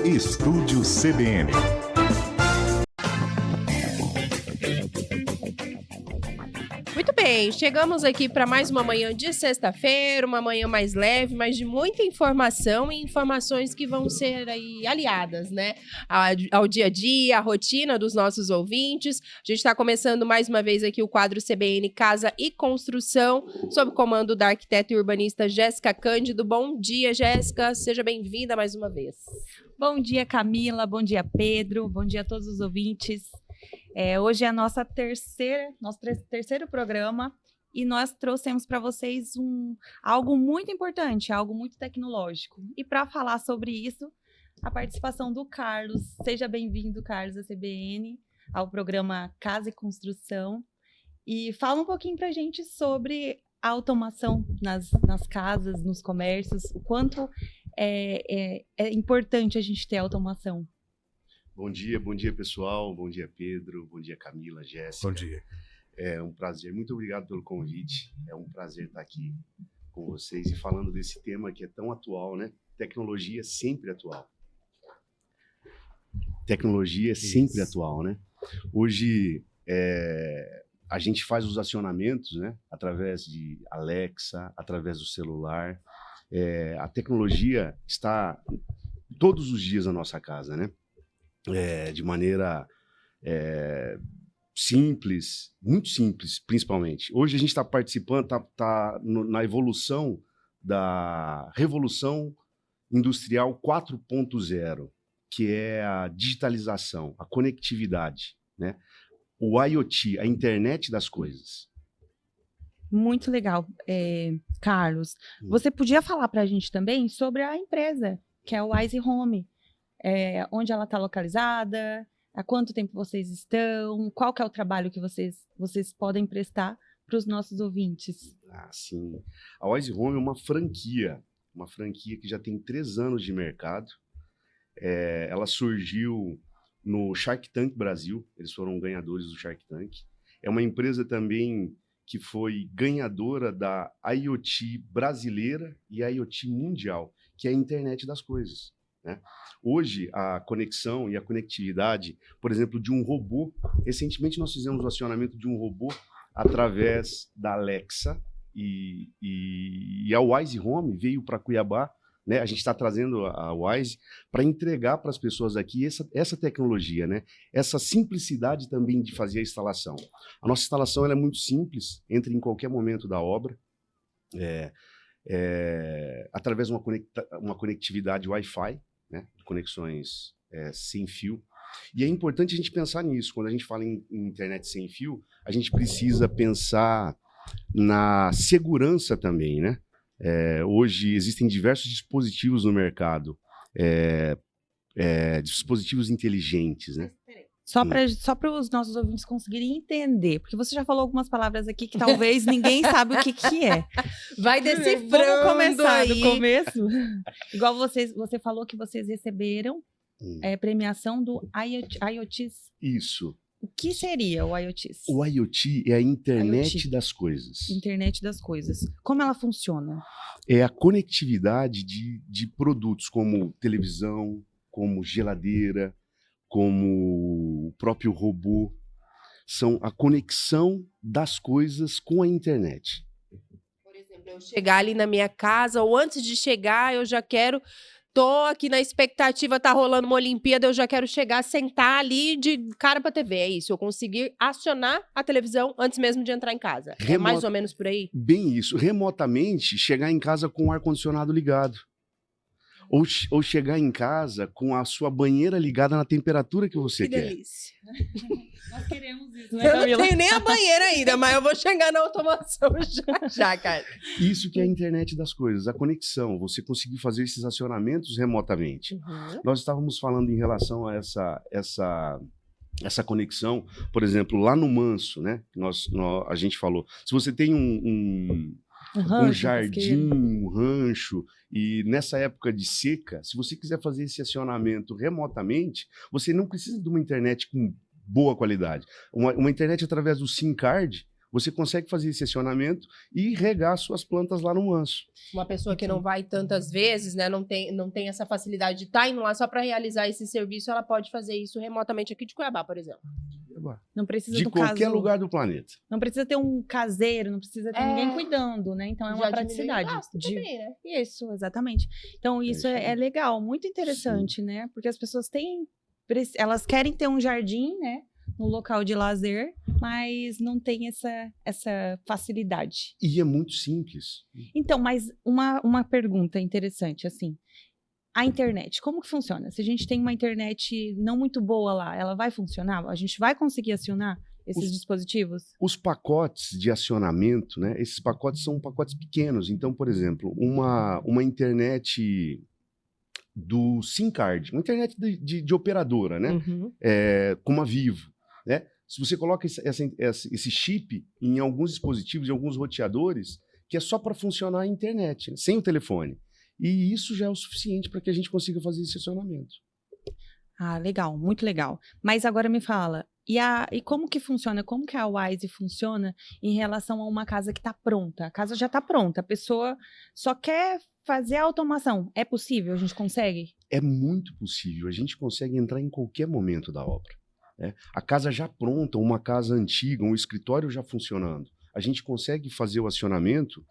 Estúdio CBN. Muito bem, chegamos aqui para mais uma manhã de sexta-feira, uma manhã mais leve, mas de muita informação e informações que vão ser aí aliadas, né, ao dia a dia, à rotina dos nossos ouvintes. A gente está começando mais uma vez aqui o quadro CBN Casa e Construção, sob o comando da arquiteta e urbanista Jéssica Cândido. Bom dia, Jéssica, seja bem-vinda mais uma vez. Bom dia, Camila, bom dia, Pedro, bom dia a todos os ouvintes. Hoje é nosso terceiro programa e nós trouxemos para vocês algo muito importante, algo muito tecnológico. E para falar sobre isso, a participação do Carlos. Seja bem-vindo, Carlos, à CBN, ao programa Casa e Construção. E fala um pouquinho para a gente sobre a automação nas casas, nos comércios, o quanto é importante a gente ter automação. Bom dia, pessoal. Bom dia, Pedro. Bom dia, Camila, Jéssica. Bom dia. É um prazer. Muito obrigado pelo convite. É um prazer estar aqui com vocês e falando desse tema que é tão atual, né? Tecnologia sempre atual. Tecnologia sempre atual, né? Hoje, a gente faz os acionamentos, né? Através de Alexa, através do celular. A tecnologia está todos os dias na nossa casa, né? De maneira simples, muito simples, principalmente. Hoje a gente está participando, tá na evolução da Revolução Industrial 4.0, que é a digitalização, a conectividade, né? O IoT, a internet das coisas. Muito legal. Carlos, você podia falar para a gente também sobre a empresa, que é o Wise Home. Onde ela está localizada, há quanto tempo vocês estão, qual que é o trabalho que vocês podem prestar para os nossos ouvintes? Sim. A Wise Home é uma franquia que já tem 3 anos de mercado. Ela surgiu no Shark Tank Brasil, eles foram ganhadores do Shark Tank. É uma empresa também que foi ganhadora da IoT brasileira e IoT mundial, que é a internet das coisas, né? Hoje, a conexão e a conectividade, por exemplo, de um robô. Recentemente, nós fizemos o acionamento de um robô através da Alexa e a Wise Home veio para Cuiabá, né? A gente está trazendo a Wise para entregar para as pessoas aqui essa tecnologia, né? Essa simplicidade também de fazer a instalação. A nossa instalação ela é muito simples, entra em qualquer momento da obra. Através de uma conectividade Wi-Fi, né? Conexões sem fio. E é importante a gente pensar nisso. Quando a gente fala em internet sem fio, a gente precisa pensar na segurança também, né? Hoje existem diversos dispositivos no mercado, dispositivos inteligentes, né? Só para os nossos ouvintes conseguirem entender, porque você já falou algumas palavras aqui que talvez ninguém sabe o que é. Vai decifrando. Vamos começar aí. do começo? Igual você falou que vocês receberam premiação do IoT. Isso. O que seria o IoT? O IoT é a internet das coisas. Internet das coisas. Como ela funciona? É a conectividade de produtos como televisão, como geladeira, como o próprio robô. São a conexão das coisas com a internet. Por exemplo, eu chegar ali na minha casa, ou antes de chegar, eu já quero... Tô aqui na expectativa, tá rolando uma Olimpíada, eu já quero chegar, sentar ali de cara pra TV, é isso. Eu conseguir acionar a televisão antes mesmo de entrar em casa. É mais ou menos por aí? Bem isso. Remotamente, chegar em casa com o ar-condicionado ligado. Ou chegar em casa com a sua banheira ligada na temperatura que você quer. Que delícia. Nós queremos isso, né, Eu Camila? não tenho nem a banheira ainda, mas eu vou chegar na automação já, cara. Isso que é a internet das coisas, a conexão, você conseguir fazer esses acionamentos remotamente. Uhum. Nós estávamos falando em relação a essa conexão, por exemplo, lá no Manso, né? A gente falou, se você tem um jardim, um rancho, e nessa época de seca, se você quiser fazer esse acionamento remotamente, você não precisa de uma internet com boa qualidade. Uma internet através do SIM card, você consegue fazer esse acionamento e regar suas plantas lá no manso. Uma pessoa que não vai tantas vezes, né, não tem essa facilidade de estar indo lá só para realizar esse serviço, ela pode fazer isso remotamente aqui de Cuiabá, por exemplo. Não precisa De do qualquer caso, lugar do planeta. Não precisa ter um caseiro, não precisa ter ninguém cuidando, né? Então é uma Já diminui o praticidade. gasto também, né? Isso, exatamente. Então isso isso aí. é legal, muito interessante, né? Porque as pessoas elas querem ter um jardim, né? No local de lazer, mas não tem essa facilidade. E é muito simples. Então, mas uma pergunta interessante, assim. A internet, como que funciona? Se a gente tem uma internet não muito boa lá, ela vai funcionar? A gente vai conseguir acionar esses dispositivos? Os pacotes de acionamento, né? Esses pacotes são pacotes pequenos. Então, por exemplo, uma internet do SIM card, uma internet de operadora, né? Uhum. Com uma Vivo, né? Se você coloca esse chip em alguns dispositivos, em alguns roteadores, que é só para funcionar a internet, né? Sem o telefone. E isso já é o suficiente para que a gente consiga fazer esse acionamento. Ah, legal, muito legal. Mas agora me fala, e como que funciona? Como que a Wise funciona em relação a uma casa que está pronta? A casa já está pronta, a pessoa só quer fazer a automação. É possível? A gente consegue? É muito possível. A gente consegue entrar em qualquer momento da obra, né? A casa já pronta, uma casa antiga, um escritório já funcionando. A gente consegue fazer o acionamento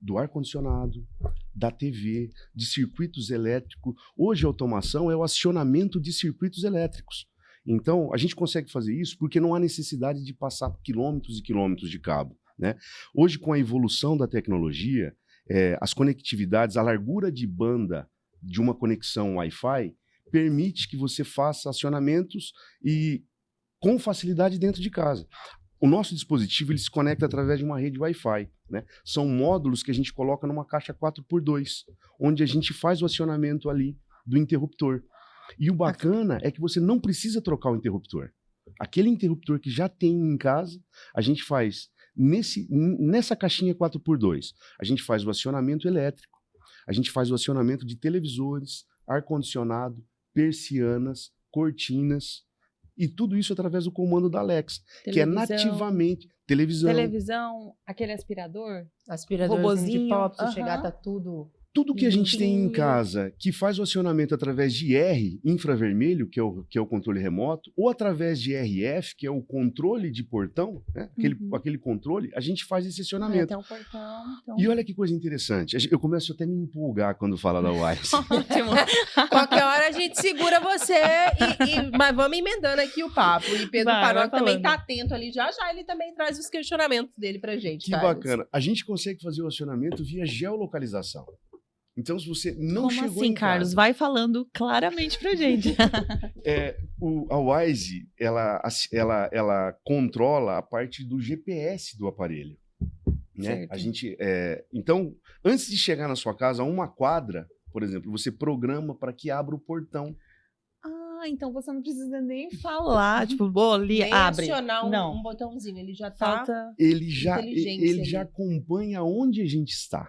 do ar-condicionado, da TV, de circuitos elétricos. Hoje a automação é o acionamento de circuitos elétricos. Então, a gente consegue fazer isso porque não há necessidade de passar quilômetros e quilômetros de cabo, né? Hoje, com a evolução da tecnologia, as conectividades, a largura de banda de uma conexão Wi-Fi permite que você faça acionamentos e com facilidade dentro de casa. O nosso dispositivo ele se conecta através de uma rede Wi-Fi, né? São módulos que a gente coloca numa caixa 4x2, onde a gente faz o acionamento ali do interruptor. E o bacana é que você não precisa trocar o interruptor. Aquele interruptor que já tem em casa, a gente faz nessa caixinha 4x2. A gente faz o acionamento elétrico, a gente faz o acionamento de televisores, ar-condicionado, persianas, cortinas, e tudo isso através do comando da Alexa, que é nativamente televisão, aquele aspirador, Aspirador de robozinho, pó, pra você chegar, tá tudo... tudo que a gente tem em limpinho. casa que faz o acionamento através de IR, infravermelho, que é o controle remoto, ou através de RF, que é o controle de portão, né? Aquele controle, a gente faz esse acionamento. até o portão. Então... E olha que coisa interessante, eu começo até a me empolgar quando fala da Wise. Ótimo. Qualquer hora a gente segura você, mas vamos emendando aqui o papo. E Pedro Vai Paroca também falando. tá atento ali, já ele também traz os questionamentos dele pra gente. Que Thales. bacana. A gente consegue fazer o acionamento via geolocalização. Então, se você não Como chegou assim, em Carlos? casa... Vai falando claramente pra gente. A Wise, ela controla a parte do GPS do aparelho, né? Certo. Então, antes de chegar na sua casa, uma quadra, por exemplo, você programa para que abra o portão. Ah, então você não precisa nem falar, tipo, ali, Nem abre. acionar Não. um botãozinho, ele já tá... Falta... Ele já Inteligência ali. acompanha onde a gente está.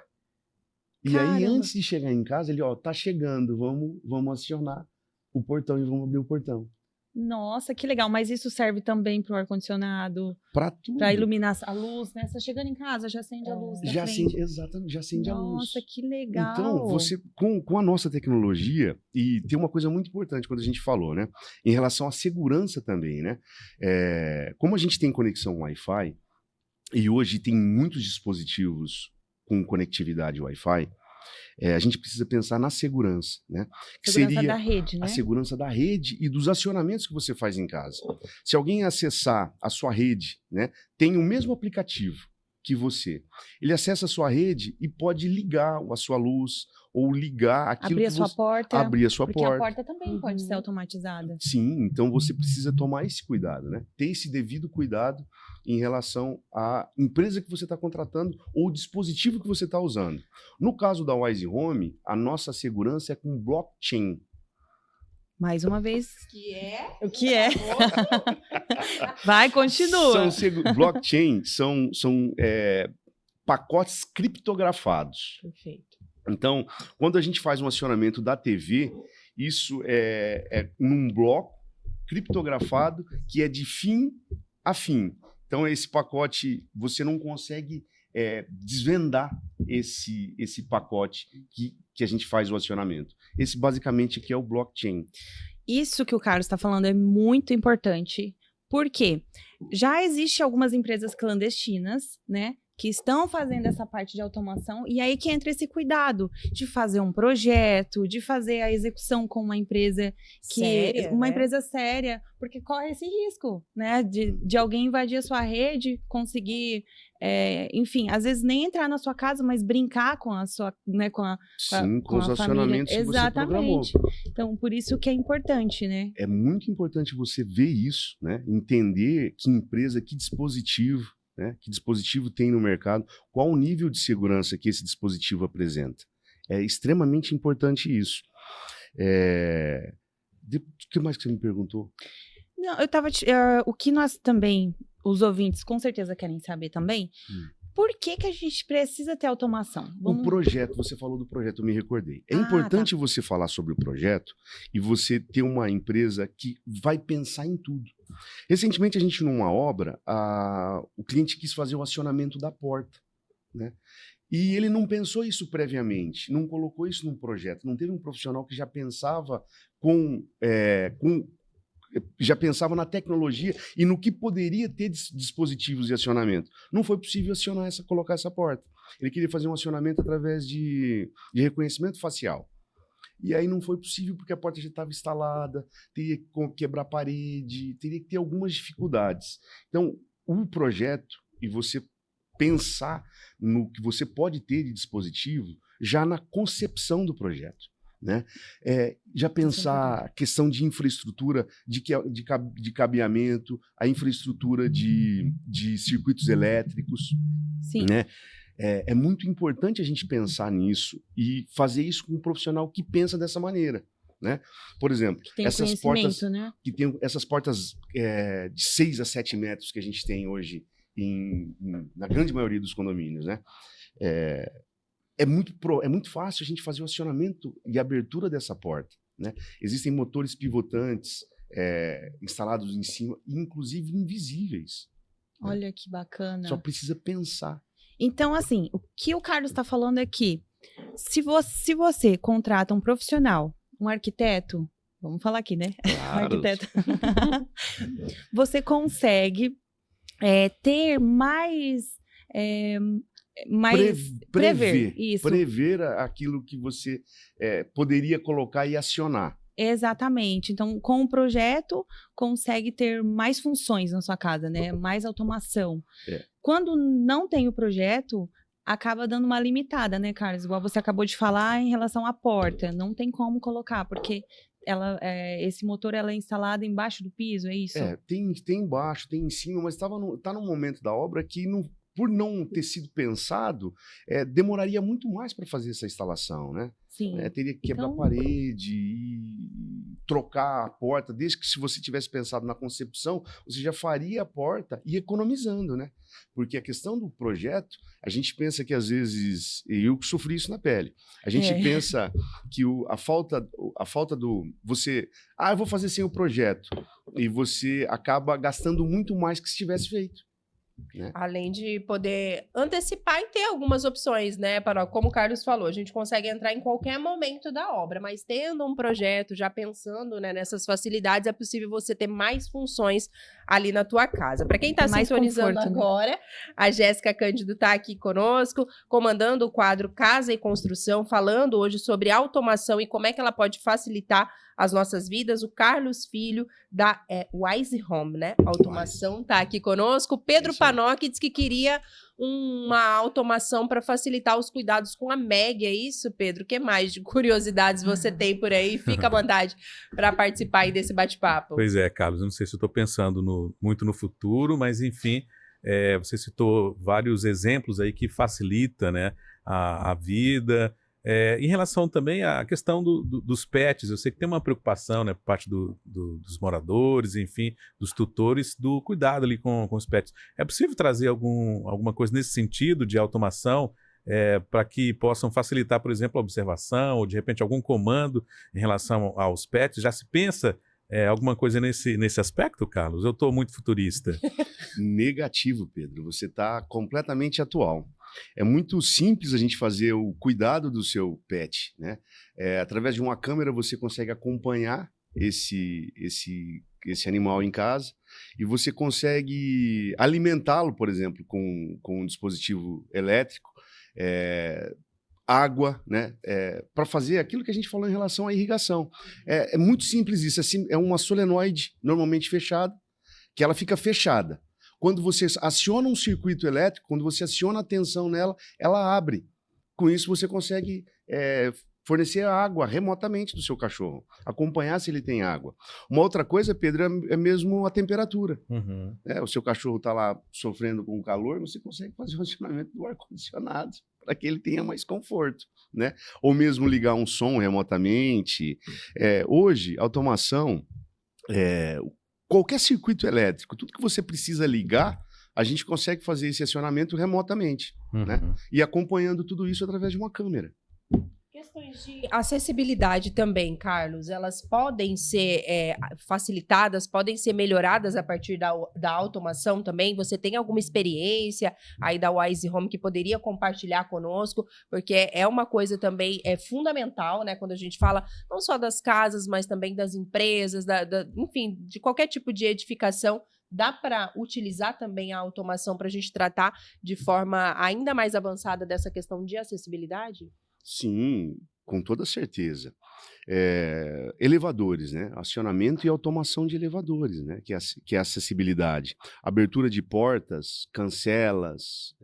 E aí, Caramba. antes de chegar em casa, ele, tá chegando, vamos acionar o portão e vamos abrir o portão. Nossa, que legal. Mas isso serve também pro ar-condicionado, Para tudo. pra iluminar a luz, né? Você tá chegando em casa, já acende a luz da Já frente. acende, exatamente, já acende a luz. Nossa, que legal. Então, você, com a nossa tecnologia, e tem uma coisa muito importante quando a gente falou, né? Em relação à segurança também, né? Como a gente tem conexão Wi-Fi, e hoje tem muitos dispositivos com conectividade Wi-Fi, a gente precisa pensar na segurança, né? Que Segurança seria da rede, né? a segurança da rede e dos acionamentos que você faz em casa. Se alguém acessar a sua rede, né, tem o mesmo aplicativo que você. Ele acessa a sua rede e pode ligar a sua luz ou ligar aquilo Abrir a que sua você... porta. Abrir a sua Porque porta. a porta também pode ser automatizada. Sim, então você precisa tomar esse cuidado, né? Ter esse devido cuidado em relação à empresa que você está contratando ou o dispositivo que você está usando. No caso da Wise Home, a nossa segurança é com blockchain. Mais uma vez. Que é... O que é? Vai, continua. Blockchain são pacotes criptografados. Perfeito. Então, quando a gente faz um acionamento da TV, isso é num bloco criptografado que é de fim a fim. Então, esse pacote, você não consegue desvendar esse pacote que a gente faz o acionamento. Esse, basicamente, aqui é o blockchain. Isso que o Carlos está falando é muito importante, porque já existem algumas empresas clandestinas, né, que estão fazendo essa parte de automação, e aí que entra esse cuidado de fazer um projeto, de fazer a execução com uma empresa empresa séria, porque corre esse risco, né, de alguém invadir a sua rede, conseguir, enfim, às vezes nem entrar na sua casa, mas brincar com a sua, né, com os acionamentos que você programou. Então, por isso que é importante, né? É muito importante você ver isso, né, entender que empresa, que dispositivo, né, que dispositivo tem no mercado, qual o nível de segurança que esse dispositivo apresenta. É extremamente importante isso. O que mais que você me perguntou? Não, eu estava... o que nós também, os ouvintes com certeza querem saber também, por que a gente precisa ter automação? O projeto, você falou do projeto, eu me recordei. É importante você falar sobre o projeto e você ter uma empresa que vai pensar em tudo. Recentemente, a gente, numa obra, o cliente quis fazer o acionamento da porta, né? E ele não pensou isso previamente, não colocou isso num projeto, não teve um profissional que já pensava já pensava na tecnologia e no que poderia ter dispositivos de acionamento. Não foi possível colocar essa porta. Ele queria fazer um acionamento através de reconhecimento facial. E aí não foi possível porque a porta já estava instalada, teria que quebrar a parede, teria que ter algumas dificuldades. Então, o projeto e você pensar no que você pode ter de dispositivo já na concepção do projeto. Né? Já pensar a questão de infraestrutura, de cabeamento, a infraestrutura de circuitos elétricos. Sim. Né? É muito importante a gente pensar nisso e fazer isso com um profissional que pensa dessa maneira. Né? Por exemplo, essas portas, né? que tem essas portas de 6 a 7 metros que a gente tem hoje na grande maioria dos condomínios, né? É muito fácil a gente fazer o acionamento e abertura dessa porta, né? Existem motores pivotantes instalados em cima, inclusive invisíveis. Olha, né? que bacana. Só precisa pensar. Então, assim, o que o Carlos está falando é que se você contrata um profissional, um arquiteto, vamos falar aqui, né? Claro. Arquiteto. Você consegue ter mais... prever aquilo que você poderia colocar e acionar. Exatamente. Então, com o projeto, consegue ter mais funções na sua casa, né? Mais automação. Quando não tem o projeto, acaba dando uma limitada, né, Carlos? Igual você acabou de falar em relação à porta. Não tem como colocar, porque esse motor é instalado embaixo do piso, é isso? Tem embaixo, tem em cima, mas tá num momento da obra que por não ter sido pensado, demoraria muito mais para fazer essa instalação, né? Sim. Teria que quebrar a parede e trocar a porta, desde que se você tivesse pensado na concepção, você já faria a porta e economizando, né? Porque a questão do projeto, a gente pensa que às vezes, e eu sofri isso na pele, a gente pensa que a falta do você, eu vou fazer sem o projeto, e você acaba gastando muito mais que se tivesse feito. Né? Além de poder antecipar e ter algumas opções, né? Como o Carlos falou, a gente consegue entrar em qualquer momento da obra, mas tendo um projeto, já pensando, né, nessas facilidades, é possível você ter mais funções ali na tua casa. Para quem está sintonizando conforto, agora, né? A Jéssica Cândido está aqui conosco, comandando o quadro Casa e Construção, falando hoje sobre automação e como é que ela pode facilitar as nossas vidas. O Carlos Filho, da Wise Home, né? Automação, está aqui conosco. Pedro Panoc diz que queria uma automação para facilitar os cuidados com a Meg, é isso, Pedro? O que mais de curiosidades você tem por aí? Fica à vontade para participar aí desse bate-papo. Pois é, Carlos, eu não sei se eu estou pensando muito no futuro, mas enfim, você citou vários exemplos aí que facilita, né, a vida. Em relação também à questão dos pets, eu sei que tem uma preocupação, né, por parte dos moradores, enfim, dos tutores, do cuidado ali com os pets. É possível trazer alguma coisa nesse sentido de automação para que possam facilitar, por exemplo, a observação ou, de repente, algum comando em relação aos pets? Já se pensa Alguma coisa nesse aspecto, Carlos? Eu estou muito futurista. Negativo, Pedro. Você está completamente atual. É muito simples a gente fazer o cuidado do seu pet, né? Através de uma câmera você consegue acompanhar esse animal em casa e você consegue alimentá-lo, por exemplo, com um dispositivo elétrico, água, né? Para fazer aquilo que a gente falou em relação à irrigação. É muito simples isso. É uma solenoide normalmente fechada, que ela fica fechada. Quando você aciona um circuito elétrico, quando você aciona a tensão nela, ela abre. Com isso, você consegue fornecer água remotamente do seu cachorro, acompanhar se ele tem água. Uma outra coisa, Pedro, é mesmo a temperatura. Uhum. O seu cachorro está lá sofrendo com calor, você consegue fazer o acionamento do ar-condicionado para que ele tenha mais conforto, né? Ou mesmo ligar um som remotamente. Hoje, automação... qualquer circuito elétrico, tudo que você precisa ligar, a gente consegue fazer esse acionamento remotamente, né? E acompanhando tudo isso através de uma câmera. Questões de acessibilidade também, Carlos, elas podem ser facilitadas, podem ser melhoradas a partir da automação também? Você tem alguma experiência aí da Wise Home que poderia compartilhar conosco? Porque é uma coisa também fundamental, né? Quando a gente fala não só das casas, mas também das empresas, enfim, de qualquer tipo de edificação. Dá para utilizar também a automação para a gente tratar de forma ainda mais avançada dessa questão de acessibilidade? Sim, com toda certeza. Elevadores, né? Acionamento e automação de elevadores, né? Que é a acessibilidade. Abertura de portas, cancelas.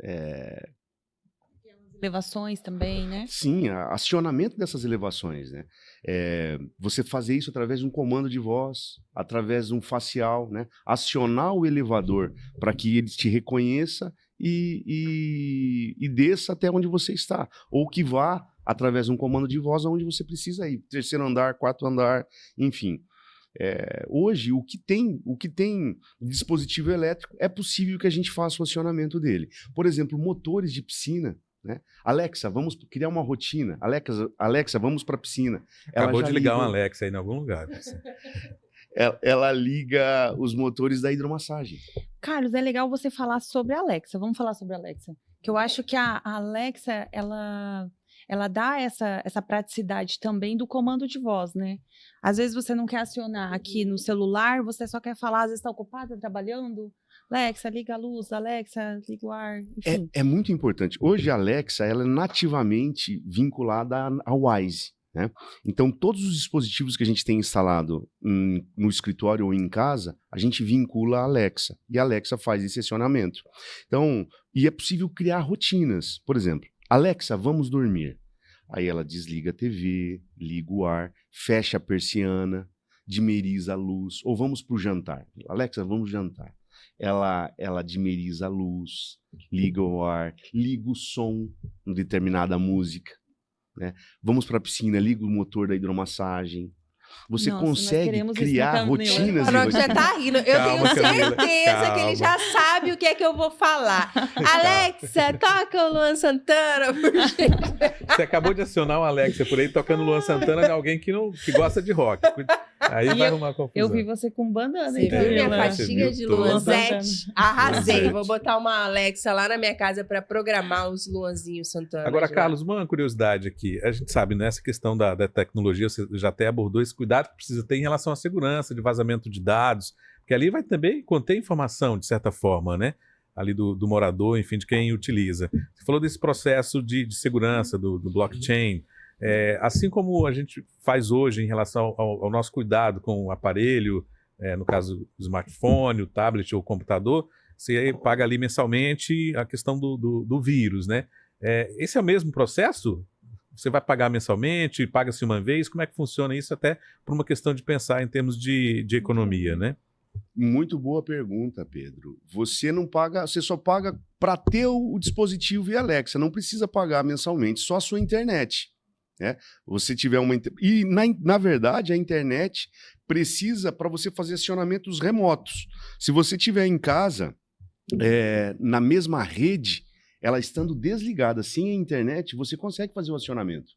Elevações também, né? Sim, acionamento dessas elevações, né? Você fazer isso através de um comando de voz, através de um facial, né? Acionar o elevador para que ele te reconheça e desça até onde você está, ou que vá através de um comando de voz aonde você precisa ir, 3º andar, 4º andar, enfim. Hoje, o que tem dispositivo elétrico, é possível que a gente faça o acionamento dele. Por exemplo, motores de piscina, né? Alexa, vamos criar uma rotina. Alexa, vamos para a piscina. Acabou de ligar uma Alexa aí em algum lugar. Assim. Ela liga os motores da hidromassagem. Carlos, é legal você falar sobre a Alexa. Vamos falar sobre a Alexa. Que eu acho que a Alexa, ela dá essa praticidade também do comando de voz, né? Às vezes você não quer acionar aqui no celular, você só quer falar, às vezes está ocupada, trabalhando. Alexa, liga a luz, Alexa, liga o ar, enfim. É muito importante. Hoje a Alexa, ela é nativamente vinculada à Wise, né? Então, todos os dispositivos que a gente tem instalado no escritório ou em casa, a gente vincula a Alexa. E a Alexa faz esse acionamento. Então, e é possível criar rotinas. Por exemplo, Alexa, vamos dormir. Aí ela desliga a TV, liga o ar, fecha a persiana, dimeriza a luz. Ou vamos para o jantar. Alexa, vamos jantar. Ela dimeriza a luz, liga o ar, liga o som em determinada música, né? Vamos para a piscina, liga o motor da hidromassagem. Você consegue criar rotinas. O já tá rindo. Eu Calma, tenho Camila, certeza que ele já sabe o que é que eu vou falar. Alexa, toca o Luan Santana, por gentileza. Você acabou de acionar o Alexa por aí tocando Luan Santana de alguém que gosta de rock. Aí vai arrumar confusão. Eu vi você com bandana. Você viu minha faixinha de Luanzete? Arrasei. Luanzete. Vou botar uma Alexa lá na minha casa para programar os Luanzinhos Santana. Agora, Carlos, uma curiosidade aqui. A gente sabe, nessa questão da tecnologia, você já até abordou esse cuidado que precisa ter em relação à segurança, de vazamento de dados, porque ali vai também conter informação, de certa forma, né? Ali do morador, enfim, de quem utiliza. Você falou desse processo de segurança do blockchain. Assim como a gente faz hoje em relação ao nosso cuidado com o aparelho, no caso do smartphone, o tablet ou o computador, você paga ali mensalmente a questão do vírus, né? Esse é o mesmo processo? Você vai pagar mensalmente, paga-se uma vez? Como é que funciona isso? Até por uma questão de pensar em termos de economia, né? Muito boa pergunta, Pedro. Você não paga, você só paga para ter o dispositivo e Alexa, não precisa pagar mensalmente, só a sua internet. Você tiver uma... E, na verdade, a internet precisa para você fazer acionamentos remotos. Se você tiver em casa, na mesma rede, ela estando desligada, sem a internet, você consegue fazer o acionamento.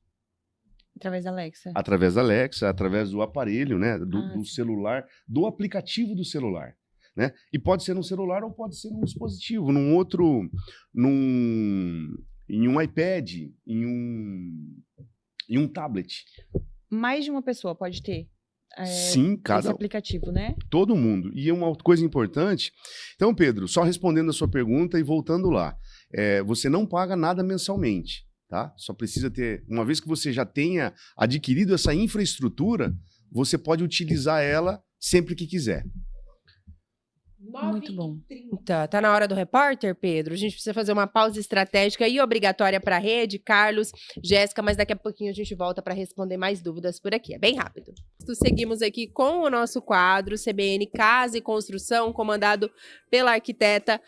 Através da Alexa. Através da Alexa, através do aparelho, né? Do Ah, sim. celular, do aplicativo do celular. Né? E pode ser num celular ou pode ser num dispositivo, num outro, em um iPad, em um tablet. Mais de uma pessoa pode ter Sim, esse aplicativo, né? todo mundo. E uma coisa importante. Então, Pedro, só respondendo a sua pergunta e voltando lá, você não paga nada mensalmente, tá? Só precisa ter, uma vez que você já tenha adquirido essa infraestrutura, você pode utilizar ela sempre que quiser. Muito bom. 9h30. Tá na hora do repórter, Pedro? A gente precisa fazer uma pausa estratégica e obrigatória para a rede, Carlos, Jéssica, mas daqui a pouquinho a gente volta para responder mais dúvidas por aqui. É bem rápido. Seguimos aqui com o nosso quadro CBN Casa e Construção, comandado pela arquiteta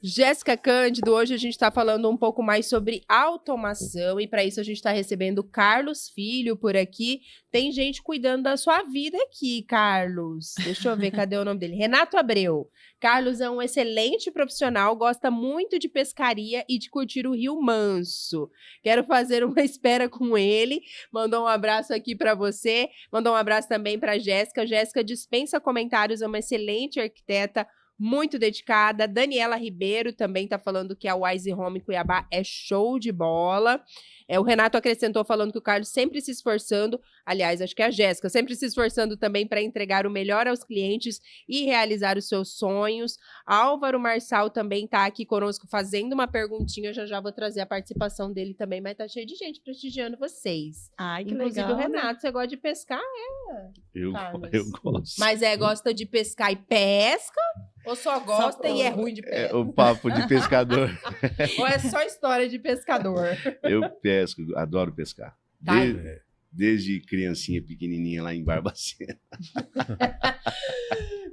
Jéssica Cândido. Hoje a gente está falando um pouco mais sobre automação e para isso a gente está recebendo Carlos Filho por aqui. Tem gente cuidando da sua vida aqui, Carlos. Deixa eu ver, cadê o nome dele? Renato Abreu. Carlos é um excelente profissional, gosta muito de pescaria e de curtir o Rio Manso. Quero fazer uma espera com ele. Mandou um abraço aqui para você. Mandou um abraço também para Jéssica. Jéssica dispensa comentários, é uma excelente arquiteta, muito dedicada. Daniela Ribeiro também está falando que a Wise Home Cuiabá é show de bola. O Renato acrescentou falando que o Carlos sempre se esforçando, aliás, acho que é a Jéssica, sempre se esforçando também para entregar o melhor aos clientes e realizar os seus sonhos. Álvaro Marçal também está aqui conosco fazendo uma perguntinha, já vou trazer a participação dele também, mas tá cheio de gente prestigiando vocês. Ai, que Inclusive legal, o Renato, você gosta de pescar? Eu gosto. Mas gosta de pescar e pesca? Ou só gosta e é ruim de pesca? O papo de pescador. Ou é só história de pescador? Eu pesco, adoro pescar. Tá. Desde criancinha pequenininha lá em Barbacena.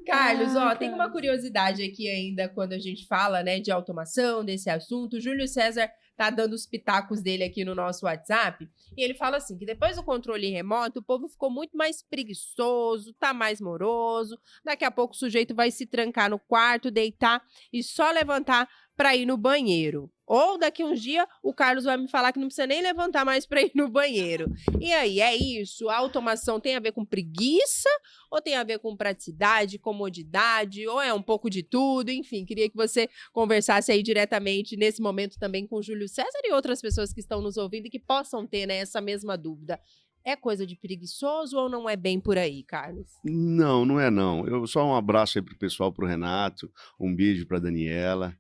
Carlos, tem uma curiosidade aqui ainda quando a gente fala, né, de automação, desse assunto. O Júlio César tá dando os pitacos dele aqui no nosso WhatsApp, e ele fala assim, que depois do controle remoto, o povo ficou muito mais preguiçoso, tá mais moroso, daqui a pouco o sujeito vai se trancar no quarto, deitar e só levantar para ir no banheiro. Ou daqui uns dias o Carlos vai me falar que não precisa nem levantar mais para ir no banheiro. E aí, é isso? A automação tem a ver com preguiça? Ou tem a ver com praticidade, comodidade? Ou é um pouco de tudo? Enfim, queria que você conversasse aí diretamente nesse momento também com o Júlio César e outras pessoas que estão nos ouvindo e que possam ter, né, essa mesma dúvida. É coisa de preguiçoso ou não é bem por aí, Carlos? Não, não é não. Eu só um abraço aí pro pessoal, pro Renato, um beijo pra Daniela.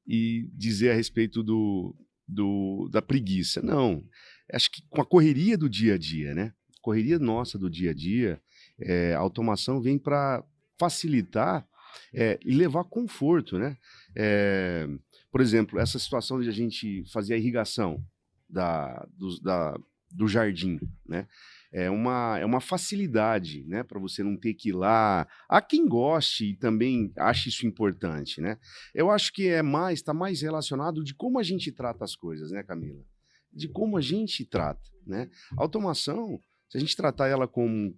E dizer a respeito da preguiça. Não, acho que com a correria do dia a dia, né? Correria nossa do dia a dia, a automação vem para facilitar e levar conforto, né? Por exemplo, essa situação de a gente fazer a irrigação do jardim, né? É uma facilidade, né, para você não ter que ir lá. Há quem goste e também ache isso importante, né? Eu acho que está mais relacionado de como a gente trata as coisas, né, Camila? De como a gente trata, né? A automação, se a gente tratar ela como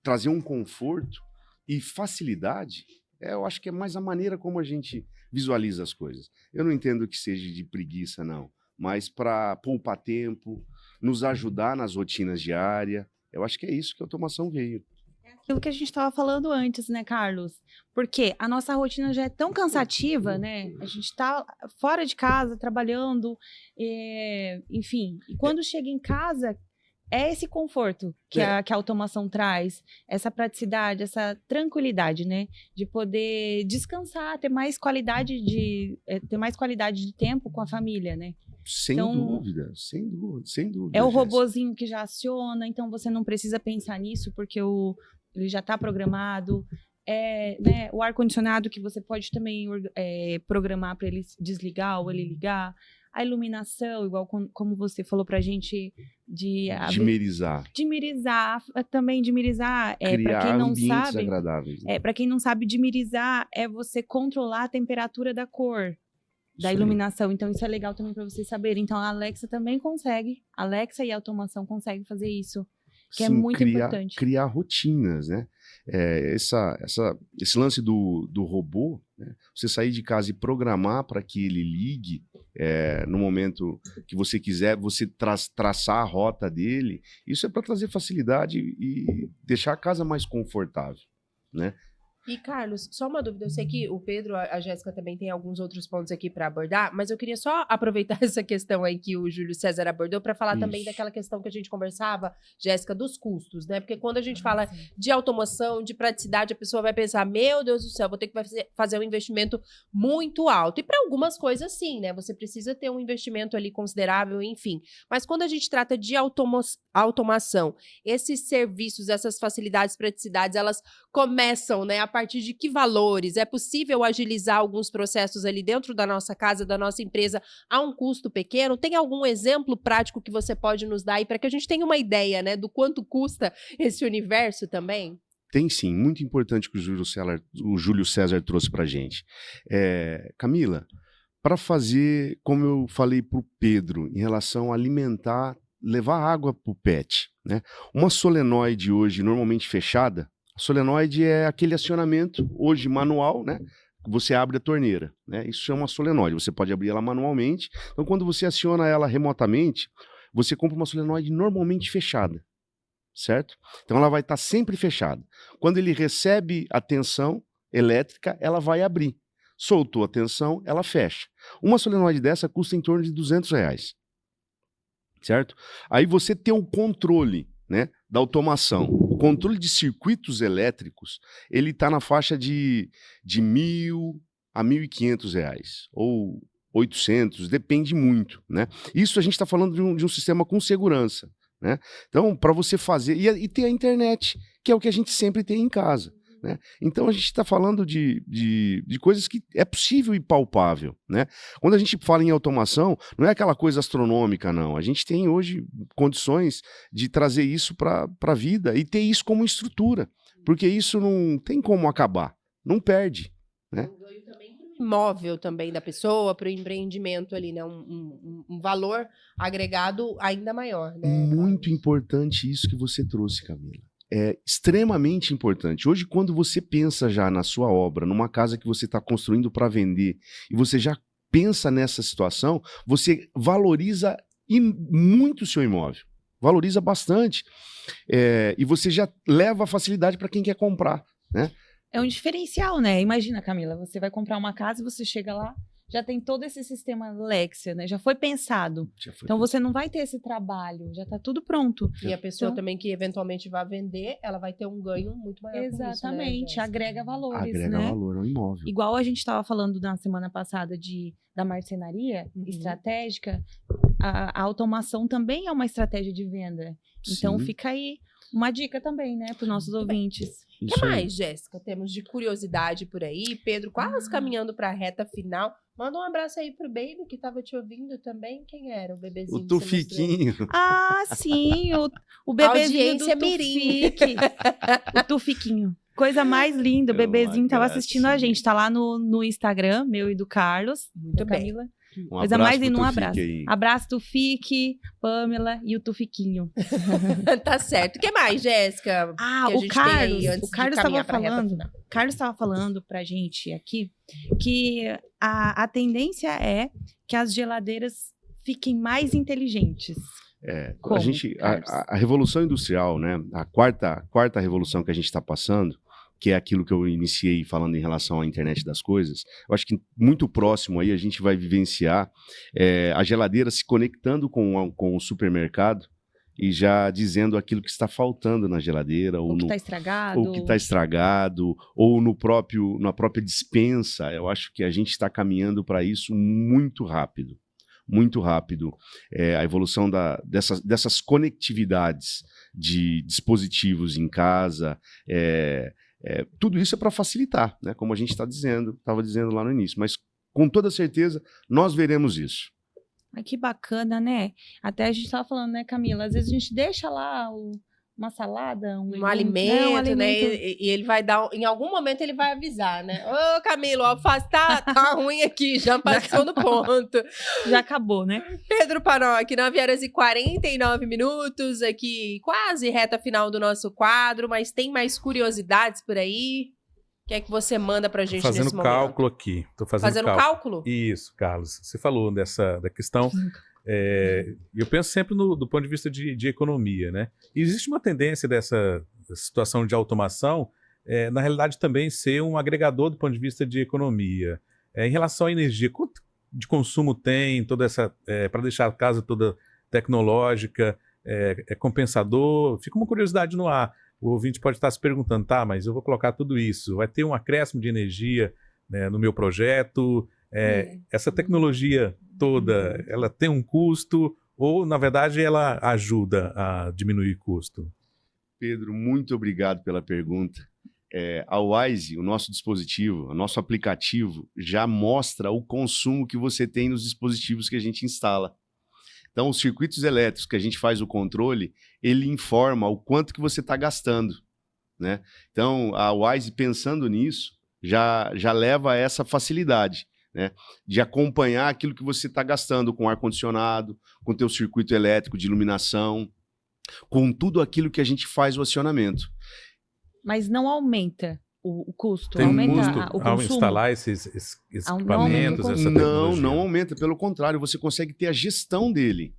trazer um conforto e facilidade, eu acho que é mais a maneira como a gente visualiza as coisas. Eu não entendo que seja de preguiça, não, mas para poupar tempo, nos ajudar nas rotinas diárias. Eu acho que é isso que a automação veio. É aquilo que a gente estava falando antes, né, Carlos? Porque a nossa rotina já é tão cansativa, né? A gente está fora de casa, trabalhando, enfim. E quando chega em casa, é esse conforto que a automação traz, essa praticidade, essa tranquilidade, né? De poder descansar, ter mais qualidade de tempo com a família, né? Sem dúvida. É o robozinho que já aciona, então você não precisa pensar nisso, porque ele já está programado. Né, o ar-condicionado que você pode também programar para ele desligar ou ele ligar. A iluminação, igual como você falou pra gente, dimerizar. Também dimerizar. Criar para quem não ambientes sabe, agradáveis. Né? Para quem não sabe, dimerizar é você controlar a temperatura da cor da iluminação. Então, isso é legal também para vocês saberem. Então, a Alexa também consegue. A Alexa e a automação conseguem fazer isso. Que é muito importante. Criar rotinas, né? Esse lance do robô, né? Você sair de casa e programar para que ele ligue no momento que você quiser, você traçar a rota dele. Isso é para trazer facilidade e deixar a casa mais confortável, né? E, Carlos, só uma dúvida. Eu sei que o Pedro, a Jéssica também tem alguns outros pontos aqui para abordar, mas eu queria só aproveitar essa questão aí que o Júlio César abordou para falar também daquela questão que a gente conversava, Jéssica, dos custos, né? Porque quando a gente fala de automação, de praticidade, a pessoa vai pensar, meu Deus do céu, vou ter que fazer um investimento muito alto. E para algumas coisas, sim, né? Você precisa ter um investimento ali considerável, enfim. Mas quando a gente trata de automação, esses serviços, essas facilidades, praticidades, elas começam, né? A partir de que valores? É possível agilizar alguns processos ali dentro da nossa casa, da nossa empresa, a um custo pequeno? Tem algum exemplo prático que você pode nos dar aí para que a gente tenha uma ideia, né, do quanto custa esse universo também? Tem sim, muito importante que o Júlio César trouxe para a gente. Camila, para fazer, como eu falei para o Pedro, em relação a alimentar, levar água para o pet, né? Uma solenoide hoje normalmente fechada, a solenoide é aquele acionamento, hoje manual, né? Você abre a torneira, né? Isso chama solenoide, você pode abrir ela manualmente. Então, quando você aciona ela remotamente, você compra uma solenoide normalmente fechada, certo? Então, ela vai estar sempre fechada. Quando ele recebe a tensão elétrica, ela vai abrir. Soltou a tensão, ela fecha. Uma solenoide dessa custa em torno de R$200, certo? Aí você tem o controle, né, da automação. O controle de circuitos elétricos, ele está na faixa de R$1.000 a R$1.500, ou 800, depende muito, né? Isso a gente está falando de um sistema com segurança, né? Então, para você fazer... E ter a internet, que é o que a gente sempre tem em casa, né? Então, a gente está falando de coisas que é possível e palpável, né? Quando a gente fala em automação, não é aquela coisa astronômica, não. A gente tem hoje condições de trazer isso para a vida e ter isso como estrutura, porque isso não tem como acabar, não perde, né? Imóvel também da pessoa, para o empreendimento ali, né? Um valor agregado ainda maior, né? Muito importante isso que você trouxe, Camila. É extremamente importante. Hoje, quando você pensa já na sua obra, numa casa que você está construindo para vender, e você já pensa nessa situação, você valoriza muito o seu imóvel. Valoriza bastante. E você já leva a facilidade para quem quer comprar, né? É um diferencial, né? Imagina, Camila, você vai comprar uma casa e você chega lá, já tem todo esse sistema Lexia, né? Já foi pensado. Então você não vai ter esse trabalho, já está tudo pronto. E a pessoa também que eventualmente vai vender, ela vai ter um ganho muito maior. Exatamente, com isso, né, agrega valores, agrega né? valor ao imóvel. Igual a gente estava falando na semana passada da marcenaria estratégica, a automação também é uma estratégia de venda. Então Sim. fica aí uma dica também, né, para os nossos ouvintes. O que mais, Jéssica, temos de curiosidade por aí? Pedro, quase caminhando para a reta final. Manda um abraço aí pro Baby, que estava te ouvindo também. Quem era o bebezinho? O Tufiquinho. Ah, sim, o bebezinho do Audiência mirim. Tufique. O Tufiquinho. Coisa mais linda, o bebezinho estava assistindo a gente. Tá lá no Instagram, meu e do Carlos. Muito da bem. Camila. abraço Coisa mais pro linda, um Tufique abraço. aí. Abraço, Tufique, Pamela e o Tufiquinho. Tá certo. O que mais, Jéssica? Ah, que a o gente tem aí Carlos antes de estava caminhar pra reta falando. final? Carlos estava falando pra gente aqui que a tendência é que as geladeiras fiquem mais inteligentes. Como, A Revolução Industrial, né? A quarta revolução que a gente está passando, que é aquilo que eu iniciei falando em relação à internet das coisas, eu acho que muito próximo aí a gente vai vivenciar a geladeira se conectando com o supermercado e já dizendo aquilo que está faltando na geladeira, ou que no está estragado. ou que está estragado, ou na própria despensa. Eu acho que a gente está caminhando para isso muito rápido. Muito rápido. A evolução dessas conectividades de dispositivos em casa, tudo isso é para facilitar, né? Como a gente estava dizendo lá no início, mas com toda certeza nós veremos isso. Ai, que bacana, né? Até a gente estava falando, né, Camila? Às vezes a gente deixa lá uma salada, um alimento, né? E ele vai dar, em algum momento ele vai avisar, né? Ô, Camilo, o alface tá ruim aqui, já passou do ponto. Já acabou, né? Pedro Panoc, 9h49, aqui quase reta final do nosso quadro, mas tem mais curiosidades por aí? que é que você manda pra gente Fazendo nesse momento? cálculo aqui. Estou fazendo Cálculo? Isso, Carlos. Você falou da questão. Eu penso sempre do ponto de vista de economia, né? E existe uma tendência dessa situação de automação, na realidade, também ser um agregador do ponto de vista de economia. Em relação à energia, quanto de consumo tem toda essa. Para deixar a casa toda tecnológica, é compensador? Fica uma curiosidade no ar. O ouvinte pode estar se perguntando, tá, mas eu vou colocar tudo isso, vai ter um acréscimo de energia, né, no meu projeto? Essa tecnologia toda, ela tem um custo ou, na verdade, ela ajuda a diminuir custo? Pedro, muito obrigado pela pergunta. A Wise, o nosso dispositivo, o nosso aplicativo, já mostra o consumo que você tem nos dispositivos que a gente instala. Então, os circuitos elétricos que a gente faz o controle, ele informa o quanto que você está gastando, né? Então, a Wise, pensando nisso, já leva a essa facilidade, né, de acompanhar aquilo que você está gastando com ar-condicionado, com o teu circuito elétrico de iluminação, com tudo aquilo que a gente faz o acionamento. Mas não aumenta o custo, Tem aumenta custo o ao consumo. instalar esses Não aumenta equipamentos, o essa custo. tecnologia? Não aumenta, pelo contrário, você consegue ter a gestão dele.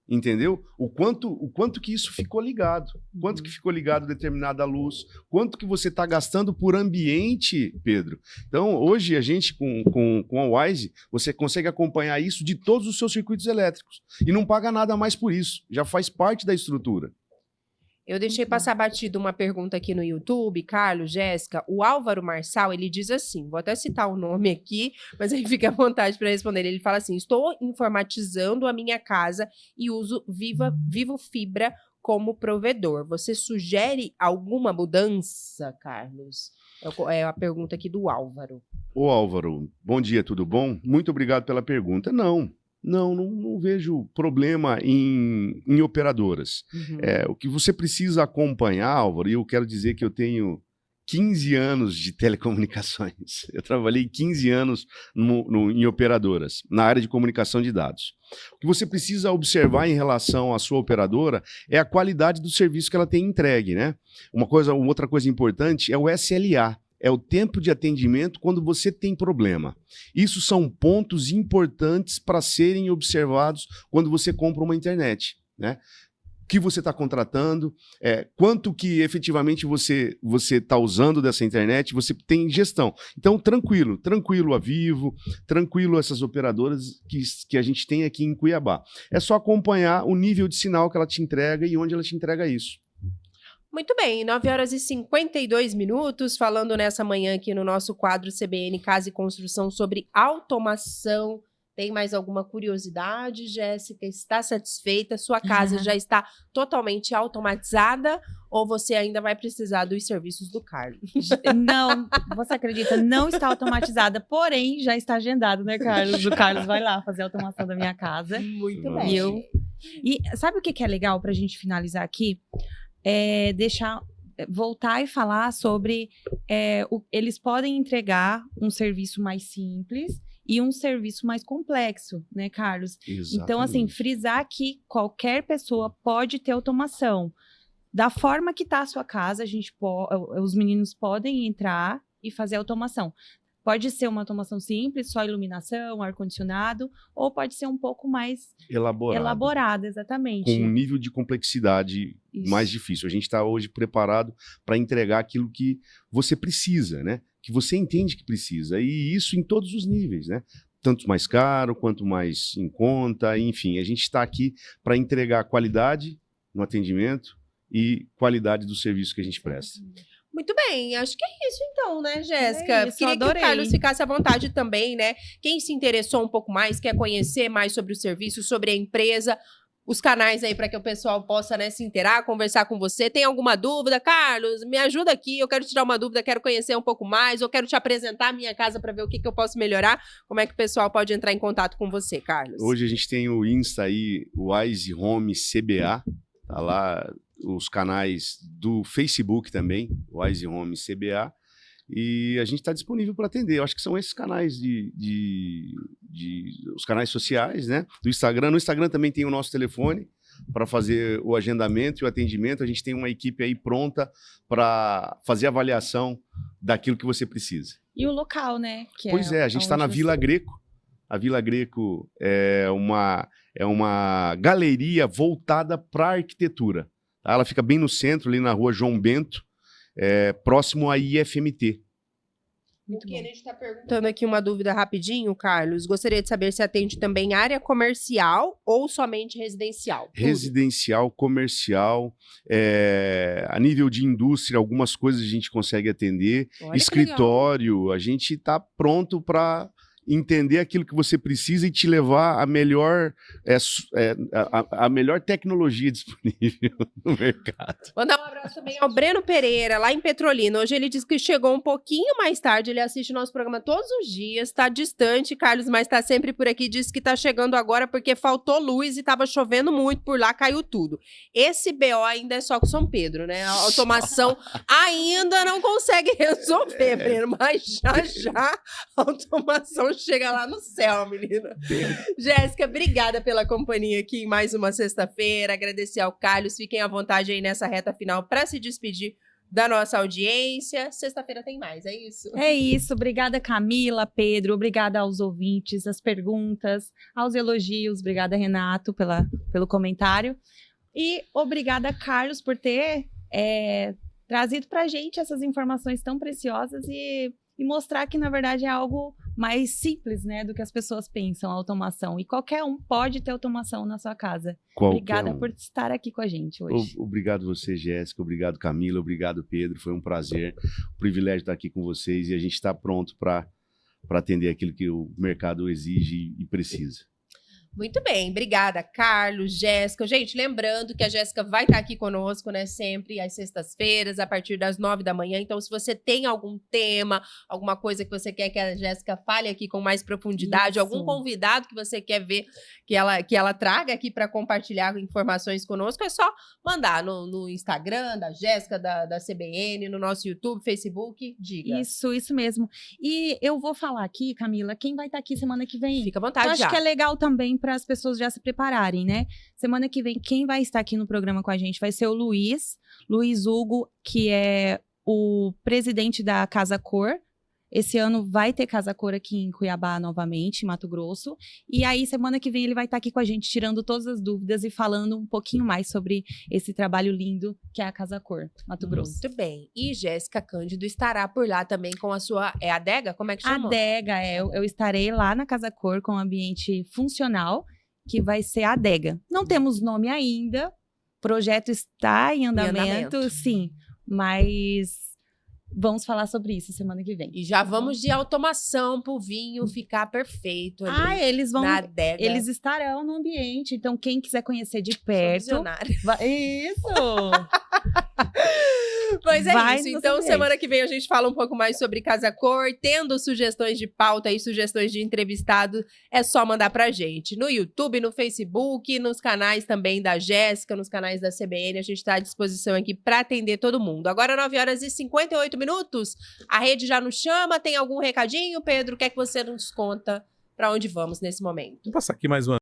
Entendeu? O quanto que isso ficou ligado, quanto que ficou ligado determinada luz, quanto que você está gastando por ambiente, Pedro. Então, hoje a gente com a Wise, você consegue acompanhar isso de todos os seus circuitos elétricos e não paga nada mais por isso, já faz parte da estrutura. Eu deixei passar batido uma pergunta aqui no YouTube, Carlos, Jéssica. O Álvaro Marçal, ele diz assim, vou até citar o nome aqui, mas aí fica à vontade para responder. Ele fala assim, estou informatizando a minha casa e uso Vivo Fibra como provedor. Você sugere alguma mudança, Carlos? É a pergunta aqui do Álvaro. Ô Álvaro, bom dia, tudo bom? Muito obrigado pela pergunta. Não vejo problema em operadoras. Uhum. O que você precisa acompanhar, Álvaro, e eu quero dizer que eu tenho 15 anos de telecomunicações. Eu trabalhei 15 anos em operadoras, na área de comunicação de dados. O que você precisa observar em relação à sua operadora é a qualidade do serviço que ela tem entregue, né? Outra coisa importante é o SLA. É o tempo de atendimento quando você tem problema. Isso são pontos importantes para serem observados quando você compra uma internet, né? O que você está contratando, quanto que efetivamente você está usando dessa internet, você tem gestão. Então, tranquilo a Vivo, tranquilo essas operadoras que a gente tem aqui em Cuiabá. É só acompanhar o nível de sinal que ela te entrega e onde ela te entrega isso. Muito bem, 9h52, falando nessa manhã aqui no nosso quadro CBN Casa e Construção sobre automação. Tem mais alguma curiosidade, Jéssica? Está satisfeita? Sua casa já está totalmente automatizada ou você ainda vai precisar dos serviços do Carlos? Não, você acredita? Não está automatizada, porém já está agendado, né, Carlos? O Carlos vai lá fazer a automação da minha casa. Muito Nossa. bem. E sabe o que é legal para a gente finalizar aqui? Voltar e falar sobre eles podem entregar um serviço mais simples e um serviço mais complexo, né, Carlos? Exatamente. Então, assim, frisar que qualquer pessoa pode ter automação. Da forma que está a sua casa, os meninos podem entrar e fazer automação. Pode ser uma automação simples, só iluminação, ar-condicionado, ou pode ser um pouco mais elaborada, exatamente. Com um nível de complexidade mais difícil. A gente está hoje preparado para entregar aquilo que você precisa, né? Que você entende que precisa. E isso em todos os níveis, né? Tanto mais caro, quanto mais em conta, enfim. A gente está aqui para entregar qualidade no atendimento e qualidade do serviço que a gente presta. Muito bem, acho que é isso então, né, Jéssica? É isso, Queria que o adorei. Carlos ficasse à vontade também, né? Quem se interessou um pouco mais, quer conhecer mais sobre o serviço, sobre a empresa, os canais aí para que o pessoal possa, né, se interar, conversar com você. Tem alguma dúvida? Carlos, me ajuda aqui, eu quero tirar uma dúvida, quero conhecer um pouco mais, ou quero te apresentar a minha casa para ver o que eu posso melhorar. Como é que o pessoal pode entrar em contato com você, Carlos? Hoje a gente tem o Insta aí, o Wise Home CBA, tá lá os canais do Facebook também, Wise Home CBA, e a gente está disponível para atender. Eu acho que são esses canais os canais sociais, né? Do Instagram. No Instagram também tem o nosso telefone, para fazer o agendamento e o atendimento. A gente tem uma equipe aí pronta para fazer a avaliação daquilo que você precisa. E o local, né? Pois é, a gente está na Vila Greco. A Vila Greco é uma galeria voltada para a arquitetura. Tá? Ela fica bem no centro, ali na rua João Bento, próximo à IFMT. Muito bom. A gente está perguntando aqui uma dúvida rapidinho, Carlos. Gostaria de saber se atende também área comercial ou somente residencial? Tudo. Residencial, comercial, a nível de indústria, algumas coisas a gente consegue atender. Olha Escritório, a gente está pronto para entender aquilo que você precisa e te levar a melhor, a melhor tecnologia disponível no mercado. Mandar um abraço também ao Breno Pereira, lá em Petrolina. Hoje ele disse que chegou um pouquinho mais tarde, ele assiste o nosso programa todos os dias, está distante, Carlos, mas está sempre por aqui, disse que está chegando agora porque faltou luz e estava chovendo muito por lá, caiu tudo. Esse BO ainda é só com São Pedro, né? A automação ainda não consegue resolver, Breno, mas já a automação chega lá no céu, menina. Jéssica, obrigada pela companhia aqui em mais uma sexta-feira. Agradecer ao Carlos. Fiquem à vontade aí nessa reta final para se despedir da nossa audiência. Sexta-feira tem mais, é isso? É isso. Obrigada, Camila, Pedro. Obrigada aos ouvintes, as perguntas, aos elogios. Obrigada, Renato, pelo comentário. E obrigada, Carlos, por ter trazido para a gente essas informações tão preciosas e mostrar que, na verdade, é algo mais simples, né, do que as pessoas pensam, a automação. E qualquer um pode ter automação na sua casa. Obrigada por estar aqui com a gente hoje. Obrigado você, Jéssica. Obrigado, Camila. Obrigado, Pedro. Foi um prazer, um privilégio estar aqui com vocês e a gente está pronto para atender aquilo que o mercado exige e precisa. Muito bem, obrigada, Carlos, Jéssica. Gente, lembrando que a Jéssica vai estar aqui conosco, né, sempre às sextas-feiras, a partir das 9 da manhã. Então, se você tem algum tema, alguma coisa que você quer que a Jéssica fale aqui com mais profundidade, algum convidado que você quer ver que ela traga aqui para compartilhar informações conosco, é só mandar no Instagram da Jéssica, da CBN, no nosso YouTube, Facebook, diga. Isso mesmo. E eu vou falar aqui, Camila, quem vai estar aqui semana que vem. Fica à vontade, eu acho que é legal também para as pessoas já se prepararem, né? Semana que vem, quem vai estar aqui no programa com a gente vai ser o Luiz Hugo, que é o presidente da Casa Cor. Esse ano vai ter Casa Cor aqui em Cuiabá novamente, em Mato Grosso. E aí, semana que vem, ele vai estar aqui com a gente, tirando todas as dúvidas e falando um pouquinho mais sobre esse trabalho lindo que é a Casa Cor, Mato Grosso. Muito bem. E Jéssica Cândido estará por lá também com a sua... É adega? Como é que chama? Adega, eu estarei lá na Casa Cor com um ambiente funcional, que vai ser a adega. Não temos nome ainda, o projeto está em andamento, sim, mas... Vamos falar sobre isso semana que vem. E já vamos de automação pro vinho ficar perfeito ali eles vão na adega. Eles estarão no ambiente. Então, quem quiser conhecer de perto... Isso! Pois é isso. Então, semana que vem a gente fala um pouco mais sobre Casa Cor. Tendo sugestões de pauta e sugestões de entrevistado, é só mandar pra gente. No YouTube, no Facebook, nos canais também da Jéssica, nos canais da CBN. A gente está à disposição aqui para atender todo mundo. Agora, 9h58. A rede já nos chama. Tem algum recadinho, Pedro? O que é que você nos conta? Para onde vamos nesse momento? Vou passar aqui mais uma